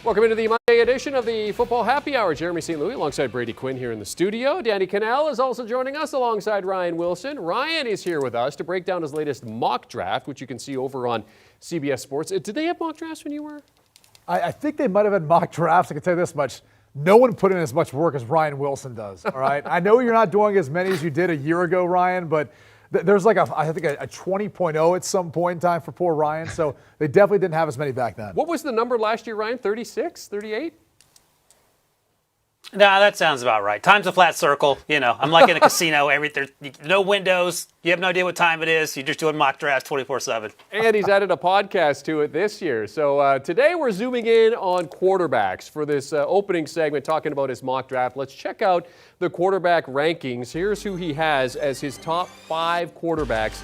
Welcome into the Monday edition of the Football Happy Hour. Jeremy St. Louis alongside Brady Quinn here in the studio. Danny Kanell is also joining us alongside Ryan Wilson. Ryan is here with us to break down his latest mock draft, which you can see over on CBS Sports. Did they have mock drafts when you were? I think they might have had mock drafts. I can tell you this much. No one put in as much work as Ryan Wilson does, all right? I know you're not doing as many as you did a year ago, Ryan, but there's like I think a 20.0 at some point in time for poor Ryan, so they definitely didn't have as many back then. What was the number last year, Ryan? 36, 38? No, that sounds about right. Time's a flat circle. You know, I'm like in a casino. There's no windows. You have no idea what time it is. You're just doing mock drafts 24/7. And he's added a podcast to it this year. So today we're zooming in on quarterbacks for this opening segment, talking about his mock draft. Let's check out the quarterback rankings. Here's who he has as his top 5 quarterbacks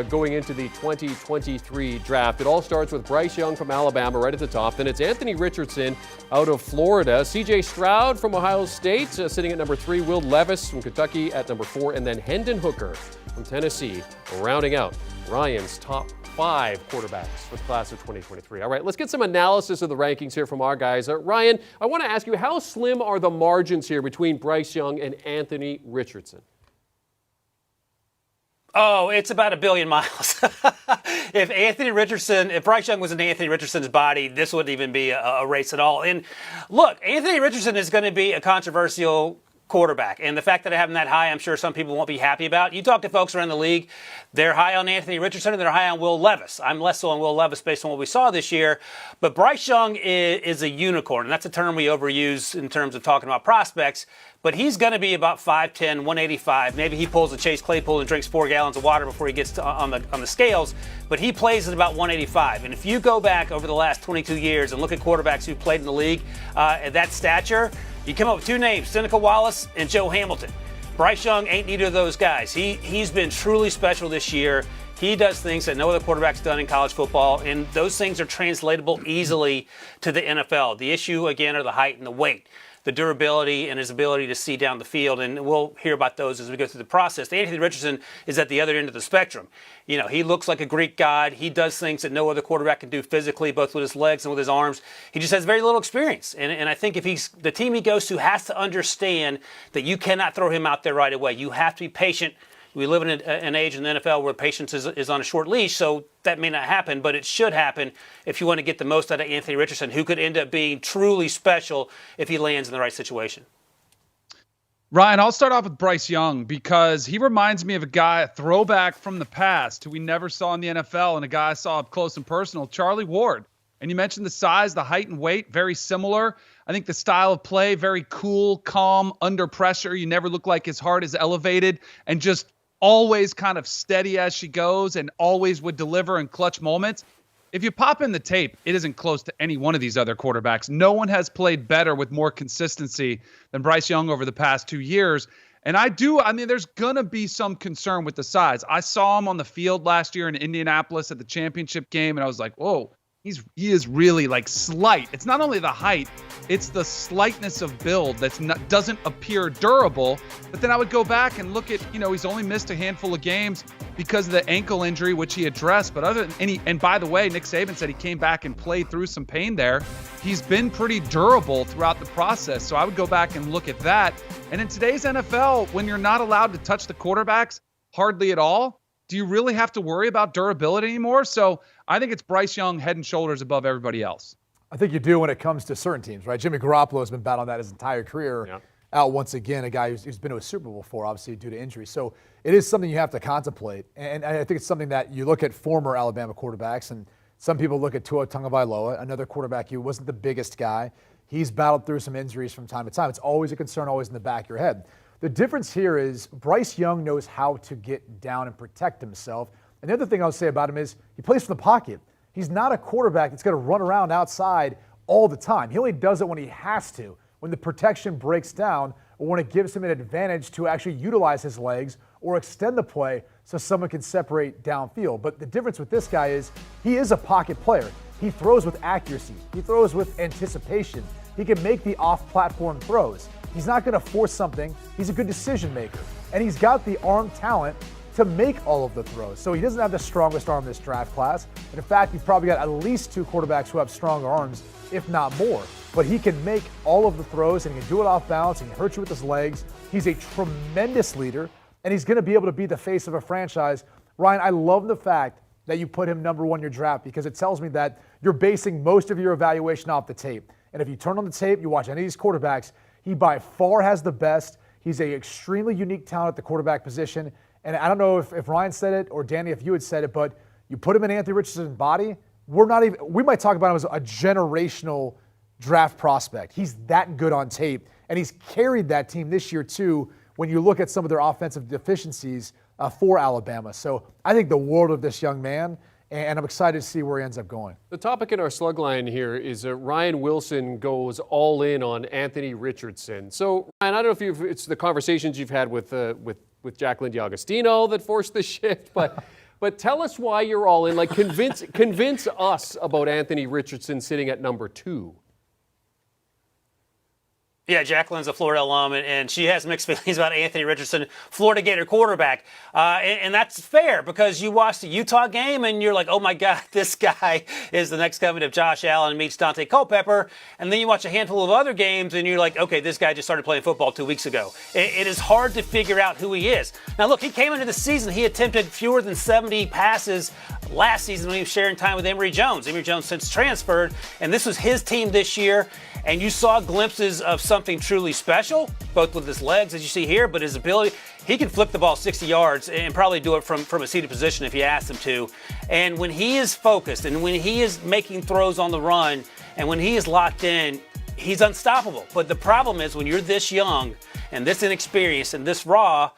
going into the 2023 draft. It all starts with Bryce Young from Alabama right at the top. Then it's Anthony Richardson out of Florida. C.J. Stroud from Ohio State sitting at number 3. Will Levis from Kentucky at number 4. And then Hendon Hooker from Tennessee rounding out Ryan's top 5 quarterbacks for the class of 2023. All right, let's get some analysis of the rankings here from our guys. Ryan, I want to ask you, how slim are the margins here between Bryce Young and Anthony Richardson? Oh, it's about a billion miles. If Bryce Young was in Anthony Richardson's body, this wouldn't even be a race at all. And look, Anthony Richardson is going to be a controversial quarterback. And the fact that I have him that high, I'm sure some people won't be happy about. You talk to folks around the league, they're high on Anthony Richardson and they're high on Will Levis. I'm less so on Will Levis based on what we saw this year. But Bryce Young is a unicorn, and that's a term we overuse in terms of talking about prospects. But he's going to be about 5'10", 185. Maybe he pulls a Chase Claypool and drinks 4 gallons of water before he gets on the scales. But he plays at about 185. And if you go back over the last 22 years and look at quarterbacks who played in the league at that stature, you come up with 2 names, Seneca Wallace and Joe Hamilton. Bryce Young ain't neither of those guys. He's been truly special this year. He does things that no other quarterback's done in college football, and those things are translatable easily to the NFL. The issue, again, are the height and the weight, the durability and his ability to see down the field, and we'll hear about those as we go through the process. Anthony Richardson is at the other end of the spectrum. You know, he looks like a Greek god. He does things that no other quarterback can do physically, both with his legs and with his arms. He just has very little experience, and I think if the team he goes to has to understand that you cannot throw him out there right away. You have to be patient. We live in an age in the NFL where patience is on a short leash, so that may not happen, but it should happen if you want to get the most out of Anthony Richardson, who could end up being truly special if he lands in the right situation. Ryan, I'll start off with Bryce Young because he reminds me of a throwback from the past who we never saw in the NFL, and a guy I saw up close and personal, Charlie Ward. And you mentioned the size, the height and weight, very similar. I think the style of play, very cool, calm, under pressure. You never look like his heart is elevated, and just always kind of steady as she goes and always would deliver in clutch moments. If you pop in the tape, it isn't close to any one of these other quarterbacks. No one has played better with more consistency than Bryce Young over the past 2 years. And there's going to be some concern with the size. I saw him on the field last year in Indianapolis at the championship game, and I was like, whoa, he is really like slight. It's not only the height, it's the slightness of build doesn't appear durable. But then I would go back and look at, he's only missed a handful of games because of the ankle injury, which he addressed. But and by the way, Nick Saban said he came back and played through some pain there. He's been pretty durable throughout the process. So I would go back and look at that. And in today's NFL, when you're not allowed to touch the quarterbacks hardly at all, do you really have to worry about durability anymore? So I think it's Bryce Young head and shoulders above everybody else. I think you do when it comes to certain teams, right? Jimmy Garoppolo has been battling that his entire career. Out once again, a guy who's been to a Super Bowl before, obviously due to injury. So it is something you have to contemplate. And I think it's something that you look at former Alabama quarterbacks, and some people look at Tua Tagovailoa, another quarterback who wasn't the biggest guy. He's battled through some injuries from time to time. It's always a concern, always in the back of your head. The difference here is Bryce Young knows how to get down and protect himself. And the other thing I'll say about him is he plays from the pocket. He's not a quarterback that's going to run around outside all the time. He only does it when he has to, when the protection breaks down or when it gives him an advantage to actually utilize his legs or extend the play so someone can separate downfield. But the difference with this guy is he is a pocket player. He throws with accuracy. He throws with anticipation. He can make the off-platform throws. He's not going to force something. He's a good decision maker. And he's got the arm talent to make all of the throws. So he doesn't have the strongest arm in this draft class. And in fact, you've probably got at least 2 quarterbacks who have stronger arms, if not more. but he can make all of the throws, and he can do it off balance, and he can hurt you with his legs. He's a tremendous leader, and he's going to be able to be the face of a franchise. Ryan, I love the fact that you put him number 1 in your draft, because it tells me that you're basing most of your evaluation off the tape. And if you turn on the tape, you watch any of these quarterbacks, he by far has the best. He's an extremely unique talent at the quarterback position. And I don't know if Ryan said it or Danny, if you had said it, but you put him in Anthony Richardson's body, we might talk about him as a generational draft prospect. He's that good on tape, and he's carried that team this year too when you look at some of their offensive deficiencies for Alabama. So I think the world of this young man, and I'm excited to see where he ends up going. The topic in our slug line here is Ryan Wilson goes all in on Anthony Richardson. So, Ryan, I don't know if it's the conversations you've had with Jacqueline D'Agostino that forced the shift, but tell us why you're all in. Like, convince us about Anthony Richardson sitting at number 2. Yeah, Jacqueline's a Florida alum, and she has mixed feelings about Anthony Richardson, Florida Gator quarterback. And that's fair, because you watched the Utah game and you're like, oh my God, this guy is the next coming of Josh Allen meets Dante Culpepper. And then you watch a handful of other games and you're like, okay, this guy just started playing football 2 weeks ago. It is hard to figure out who he is. Now look, he came into the season, he attempted fewer than 70 passes last season when he was sharing time with Emory Jones. Emory Jones since transferred, and this was his team this year. And you saw glimpses of something truly special, both with his legs, as you see here, but his ability. He can flip the ball 60 yards and probably do it from a seated position if you asked him to. And when he is focused and when he is making throws on the run and when he is locked in, he's unstoppable. But the problem is when you're this young and this inexperienced and this raw,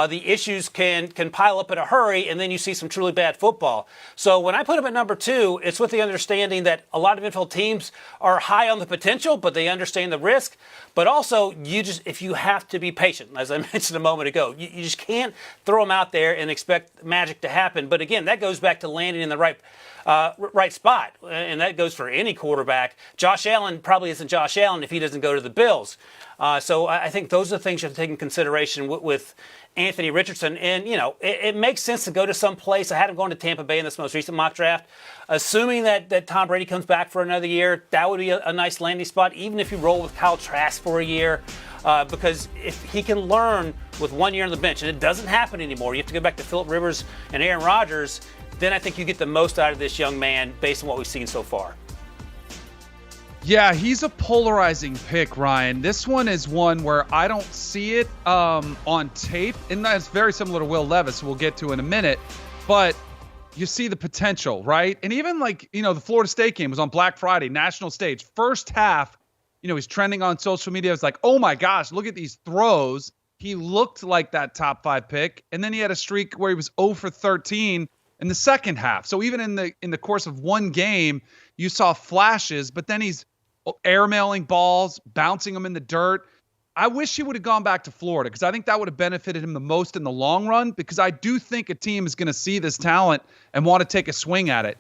the issues can pile up in a hurry, and then you see some truly bad football. So when I put him at number 2, it's with the understanding that a lot of NFL teams are high on the potential, but they understand the risk. But also, if you have to be patient, as I mentioned a moment ago, you just can't throw him out there and expect magic to happen. But again, that goes back to landing in the right spot, and that goes for any quarterback. Josh Allen probably isn't Josh Allen if he doesn't go to the Bills. So I think those are the things you have to take in consideration with Anthony Richardson. And, it makes sense to go to some place. I had him going to Tampa Bay in this most recent mock draft. Assuming that Tom Brady comes back for another year, that would be a nice landing spot, even if you roll with Kyle Trask for a year. Because if he can learn with 1 year on the bench, and it doesn't happen anymore, you have to go back to Phillip Rivers and Aaron Rodgers, then I think you get the most out of this young man based on what we've seen so far. Yeah, he's a polarizing pick, Ryan. This one is one where I don't see it on tape, and that's very similar to Will Levis, we'll get to in a minute, but you see the potential, right? And even the Florida State game was on Black Friday, national stage. First half, he's trending on social media. It's like, oh my gosh, look at these throws. He looked like that top 5 pick, and then he had a streak where he was 0 for 13 in the second half. So even in the course of one game, you saw flashes, but then he's airmailing balls, bouncing them in the dirt. I wish he would have gone back to Florida, because I think that would have benefited him the most in the long run, because I do think a team is going to see this talent and want to take a swing at it.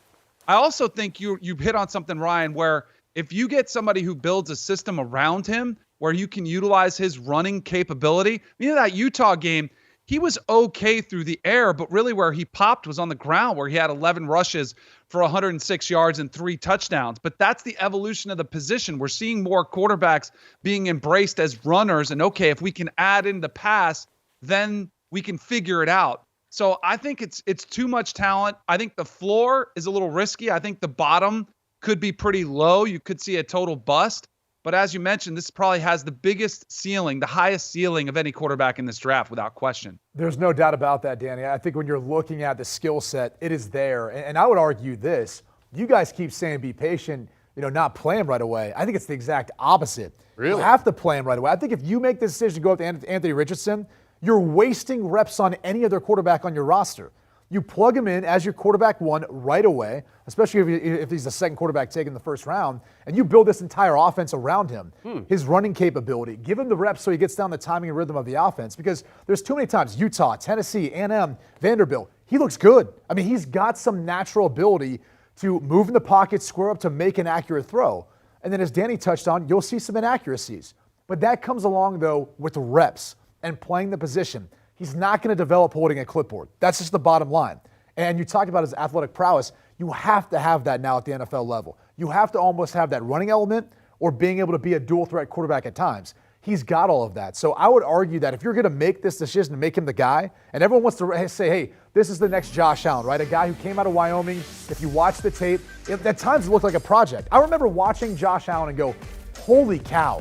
I also think you hit on something, Ryan, where if you get somebody who builds a system around him where you can utilize his running capability, that Utah game, he was okay through the air, but really where he popped was on the ground, where he had 11 rushes for 106 yards and 3 touchdowns. But that's the evolution of the position. We're seeing more quarterbacks being embraced as runners. And okay, if we can add in the pass, then we can figure it out. So I think it's too much talent. I think the floor is a little risky. I think the bottom could be pretty low. You could see a total bust. But as you mentioned, this probably has the biggest ceiling, the highest ceiling of any quarterback in this draft, without question. There's no doubt about that, Danny. I think when you're looking at the skill set, it is there. And I would argue this. You guys keep saying be patient, not play him right away. I think it's the exact opposite. Really? You have to play him right away. I think if you make the decision to go up to Anthony Richardson, you're wasting reps on any other quarterback on your roster. You plug him in as your quarterback 1 right away, especially if he's the second quarterback taken in the first round, and you build this entire offense around him. His running capability, give him the reps so he gets down the timing and rhythm of the offense, because there's too many times, Utah, Tennessee, A&M, Vanderbilt, he looks good. I mean, he's got some natural ability to move in the pocket, square up to make an accurate throw. And then as Danny touched on, you'll see some inaccuracies. But that comes along, though, with reps and playing the position. He's not going to develop holding a clipboard. That's just the bottom line. And you talked about his athletic prowess. You have to have that now at the NFL level. You have to almost have that running element or being able to be a dual threat quarterback at times. He's got all of that. So I would argue that if you're going to make this decision to make him the guy, and everyone wants to say, hey, this is the next Josh Allen, right? A guy who came out of Wyoming. If you watch the tape, at times it looked like a project. I remember watching Josh Allen and go, holy cow,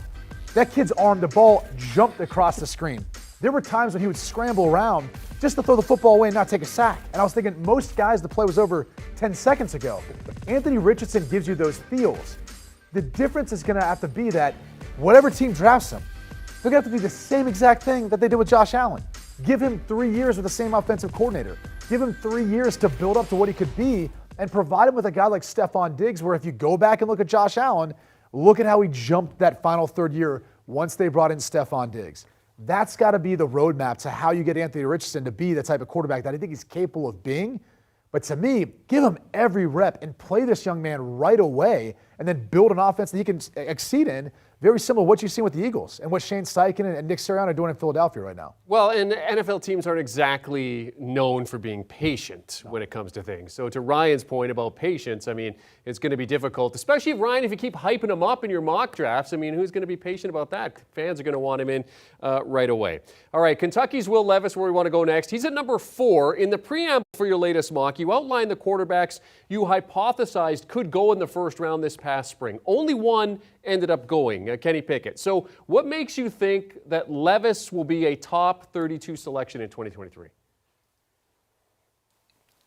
that kid's arm, the ball jumped across the screen. There were times when he would scramble around just to throw the football away and not take a sack. And I was thinking, most guys, the play was over 10 seconds ago. Anthony Richardson gives you those feels. The difference is going to have to be that whatever team drafts him, they're going to have to do the same exact thing that they did with Josh Allen. Give him 3 years with the same offensive coordinator. Give him 3 years to build up to what he could be and provide him with a guy like Stephon Diggs, where if you go back and look at Josh Allen, look at how he jumped that final third year once they brought in Stephon Diggs. That's got to be the roadmap to how you get Anthony Richardson to be the type of quarterback that I think he's capable of being. But to me, give him every rep and play this young man right away and then build an offense that he can exceed in, very similar to what you've seen with the Eagles and what Shane Steichen and Nick Sirianni are doing in Philadelphia right now. Well, and NFL teams aren't exactly known for being patient when it comes to things. So to Ryan's point about patience, I mean, it's going to be difficult, especially, Ryan, if you keep hyping him up in your mock drafts. I mean, who's going to be patient about that? Fans are going to want him in right away. All right, Kentucky's Will Levis, where we want to go next. He's at number 4. In the preamble for your latest mock, you outlined the quarterbacks you hypothesized could go in the first round this past spring. Only one ended up going, Kenny Pickett. So what makes you think that Levis will be a top 32 selection in 2023?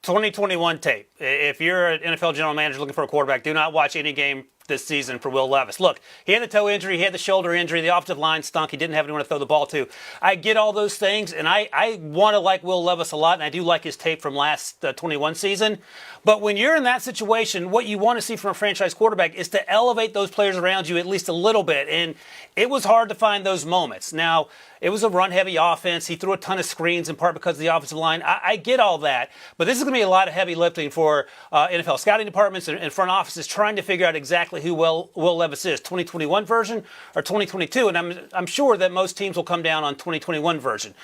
2021 tape. If you're an NFL general manager looking for a quarterback, do not watch any game this season for Will Levis. Look, he had the toe injury, he had the shoulder injury, the offensive line stunk, he didn't have anyone to throw the ball to. I get all those things, and I want to like Will Levis a lot, and I do like his tape from last 21 season. But when you're in that situation, what you want to see from a franchise quarterback is to elevate those players around you at least a little bit, and it was hard to find those moments. Now, it was a run-heavy offense. He threw a ton of screens in part because of the offensive line. I get all that, but this is going to be a lot of heavy lifting for NFL scouting departments and front offices trying to figure out exactly who Will Levis is, 2021 version or 2022. And I'm sure that most teams will come down on 2021 version.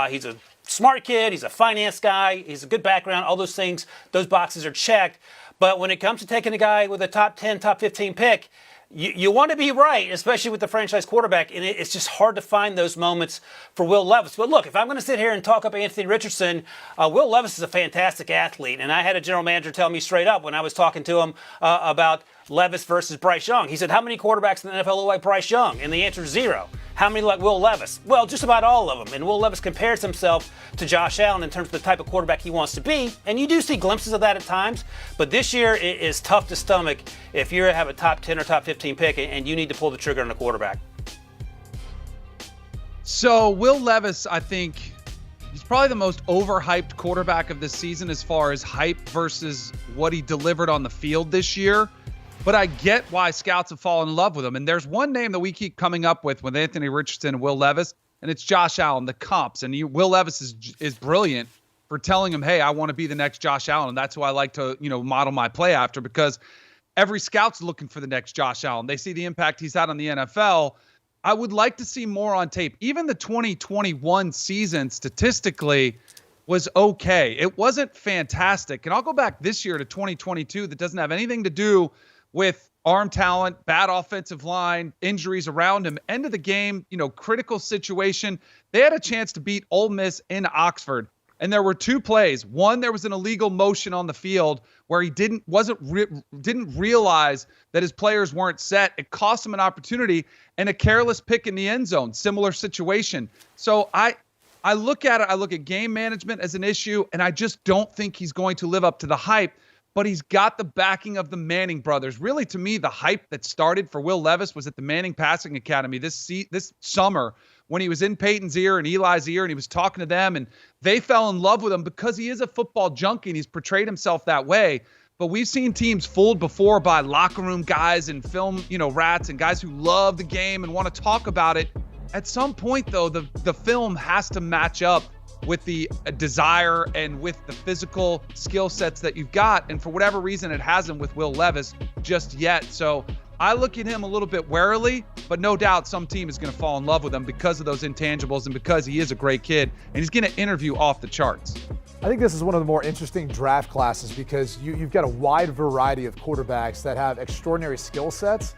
He's a smart kid. He's a finance guy. He's a good background. All those things, those boxes are checked. But when it comes to taking a guy with a top 10, top 15 pick, you want to be right, especially with the franchise quarterback, and it's just hard to find those moments for Will Levis. But look, if I'm going to sit here and talk up Anthony Richardson, Will Levis is a fantastic athlete, and I had a general manager tell me straight up when I was talking to him about Levis versus Bryce Young. He said, how many quarterbacks in the NFL look like Bryce Young? And the answer is 0. How many like Will Levis? Well, just about all of them. And Will Levis compares himself to Josh Allen in terms of the type of quarterback he wants to be. And you do see glimpses of that at times. But this year it is tough to stomach if you have a top 10 or top 15 pick and you need to pull the trigger on a quarterback. So Will Levis, I think, he's probably the most overhyped quarterback of this season as far as hype versus what he delivered on the field this year. But I get why scouts have fallen in love with him. And there's one name that we keep coming up with Anthony Richardson and Will Levis, and it's Josh Allen, the comps. And Will Levis is brilliant for telling him, hey, I want to be the next Josh Allen. And that's who I like to, model my play after, because every scout's looking for the next Josh Allen. They see the impact he's had on the NFL. I would like to see more on tape. Even the 2021 season statistically was okay. It wasn't fantastic. And I'll go back this year to 2022 that doesn't have anything to do with arm talent, bad offensive line, injuries around him. End of the game, critical situation. They had a chance to beat Ole Miss in Oxford. And there were 2 plays. One, there was an illegal motion on the field where he didn't realize that his players weren't set. It cost him an opportunity, and a careless pick in the end zone. Similar situation. So I look at it. I look at game management as an issue, and I just don't think he's going to live up to the hype. But he's got the backing of the Manning brothers. Really, to me, the hype that started for Will Levis was at the Manning Passing Academy this summer when he was in Peyton's ear and Eli's ear, and he was talking to them, and they fell in love with him because he is a football junkie, and he's portrayed himself that way. But we've seen teams fooled before by locker room guys and film, rats and guys who love the game and want to talk about it. At some point, though, the film has to match up with the desire and with the physical skill sets that you've got. And for whatever reason, it hasn't with Will Levis just yet. So I look at him a little bit warily, but no doubt some team is going to fall in love with him because of those intangibles and because he is a great kid and he's going to interview off the charts. I think this is one of the more interesting draft classes because you've got a wide variety of quarterbacks that have extraordinary skill sets,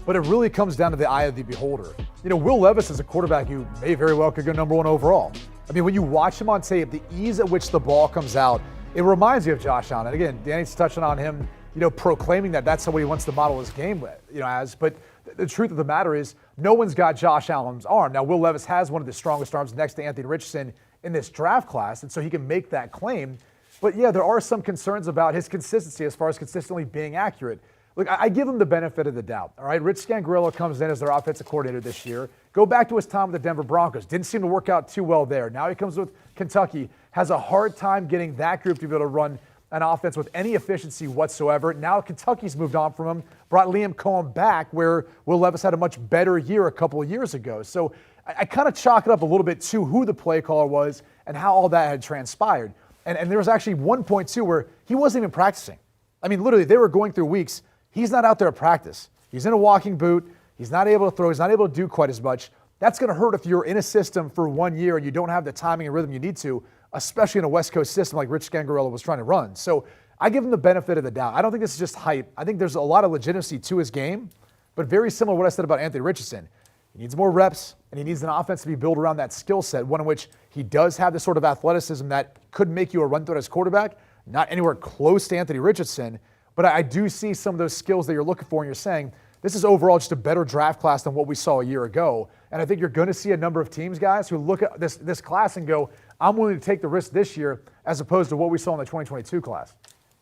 but it really comes down to the eye of the beholder. You know, Will Levis is a quarterback who may very well could go number 1 overall. I mean, when you watch him on tape, the ease at which the ball comes out, it reminds you of Josh Allen. And again, Danny's touching on him, you know, proclaiming that that's what he wants to model his game with, you know, as. But the truth of the matter is, no one's got Josh Allen's arm. Now, Will Levis has one of the strongest arms next to Anthony Richardson in this draft class, and so he can make that claim. But yeah, there are some concerns about his consistency as far as consistently being accurate. Look, I give him the benefit of the doubt, all right? Rich Scangarello comes in as their offensive coordinator this year. Go back to his time with the Denver Broncos. Didn't seem to work out too well there. Now he comes with Kentucky, has a hard time getting that group to be able to run an offense with any efficiency whatsoever. Now Kentucky's moved on from him, brought Liam Cohen back, where Will Levis had a much better year a couple of years ago. So I kind of chalk it up a little bit to who the play caller was and how all that had transpired. And there was actually one point, too, where he wasn't even practicing. I mean, literally, they were going through weeks. He's not out there at practice. He's in a walking boot. He's not able to throw. He's not able to do quite as much. That's going to hurt if you're in a system for 1 year and you don't have the timing and rhythm you need to, especially in a West Coast system like Rich Scangarello was trying to run. So I give him the benefit of the doubt. I don't think this is just hype. I think there's a lot of legitimacy to his game, but very similar to what I said about Anthony Richardson. He needs more reps, and he needs an offense to be built around that skill set, one in which he does have the sort of athleticism that could make you a run threat as quarterback, not anywhere close to Anthony Richardson, but I do see some of those skills that you're looking for, and you're saying, this is overall just a better draft class than what we saw a year ago. And I think you're going to see a number of teams, guys, who look at this class and go, I'm willing to take the risk this year as opposed to what we saw in the 2022 class.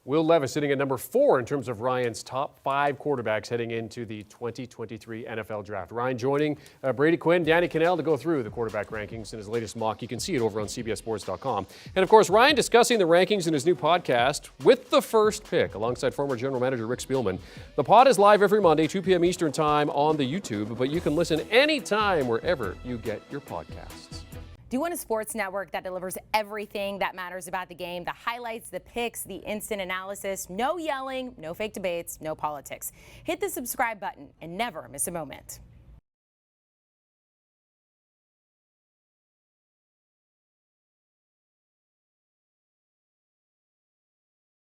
Will Levis sitting at number 4 in terms of Ryan's top 5 quarterbacks heading into the 2023 NFL Draft. Ryan joining Brady Quinn, Danny Kanell to go through the quarterback rankings in his latest mock. You can see it over on CBSSports.com. And, of course, Ryan discussing the rankings in his new podcast with the first pick alongside former general manager Rick Spielman. The pod is live every Monday, 2 p.m. Eastern time on the YouTube, but you can listen anytime wherever you get your podcasts. Do you want a sports network that delivers everything that matters about the game? The highlights, the picks, the instant analysis, no yelling, no fake debates, no politics. Hit the subscribe button and never miss a moment.